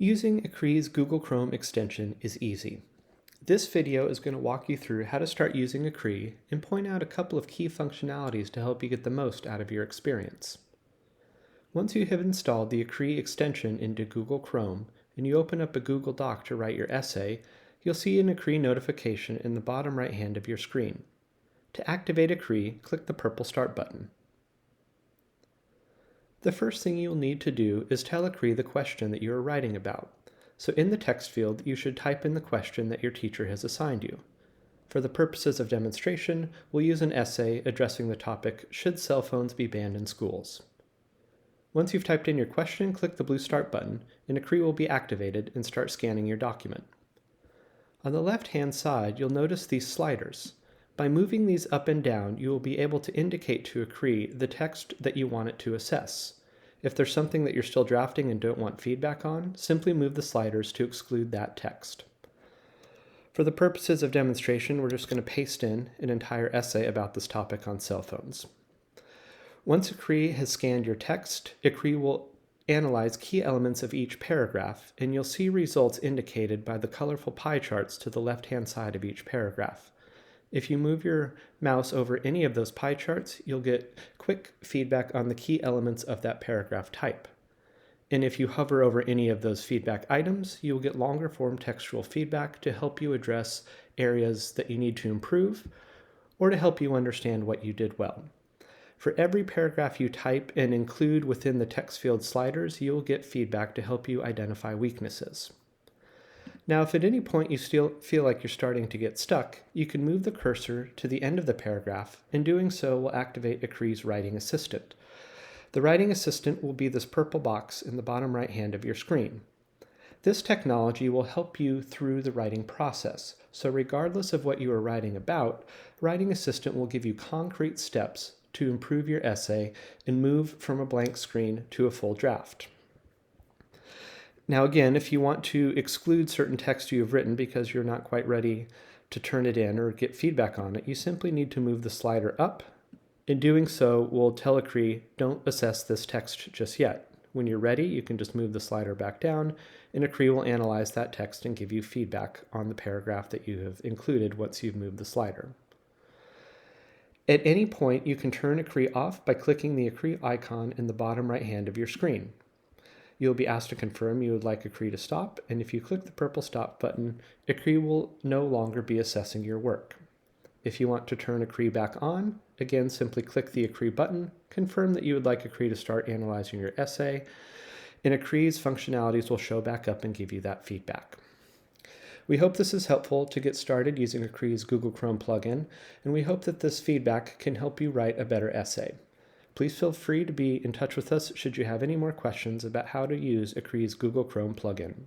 Using Ecree's Google Chrome extension is easy. This video is going to walk you through how to start using Ecree and point out a couple of key functionalities to help you get the most out of your experience. Once you have installed the Ecree extension into Google Chrome and you open up a Google Doc to write your essay, you'll see an Ecree notification in the bottom right hand of your screen. To activate Ecree, click the purple Start button. The first thing you'll need to do is tell Ecree the question that you are writing about. So in the text field, you should type in the question that your teacher has assigned you. For the purposes of demonstration, we'll use an essay addressing the topic, Should Cell Phones Be Banned in Schools? Once you've typed in your question, click the blue Start button, and Ecree will be activated and start scanning your document. On the left-hand side, you'll notice these sliders. By moving these up and down, you will be able to indicate to Ecree the text that you want it to assess. If there's something that you're still drafting and don't want feedback on, simply move the sliders to exclude that text. For the purposes of demonstration, we're just going to paste in an entire essay about this topic on cell phones. Once Ecree has scanned your text, Ecree will analyze key elements of each paragraph, and you'll see results indicated by the colorful pie charts to the left-hand side of each paragraph. If you move your mouse over any of those pie charts, you'll get quick feedback on the key elements of that paragraph type. And if you hover over any of those feedback items, you'll get longer form textual feedback to help you address areas that you need to improve or to help you understand what you did well. For every paragraph you type and include within the text field sliders, you'll get feedback to help you identify weaknesses. Now, if at any point you still feel like you're starting to get stuck, you can move the cursor to the end of the paragraph, and doing so will activate Ecree's Writing Assistant. The Writing Assistant will be this purple box in the bottom right hand of your screen. This technology will help you through the writing process, so regardless of what you are writing about, Writing Assistant will give you concrete steps to improve your essay and move from a blank screen to a full draft. Now again, if you want to exclude certain text you have written because you're not quite ready to turn it in or get feedback on it, you simply need to move the slider up. In doing so, we'll tell Ecree, don't assess this text just yet. When you're ready, you can just move the slider back down, and Ecree will analyze that text and give you feedback on the paragraph that you have included once you've moved the slider. At any point, you can turn Ecree off by clicking the Ecree icon in the bottom right hand of your screen. You'll be asked to confirm you would like Ecree to stop, and if you click the purple Stop button, Ecree will no longer be assessing your work. If you want to turn Ecree back on, again simply click the Ecree button, confirm that you would like Ecree to start analyzing your essay, and Ecree's functionalities will show back up and give you that feedback. We hope this is helpful to get started using Ecree's Google Chrome plugin, and we hope that this feedback can help you write a better essay. Please feel free to be in touch with us should you have any more questions about how to use Ecree's Google Chrome plugin.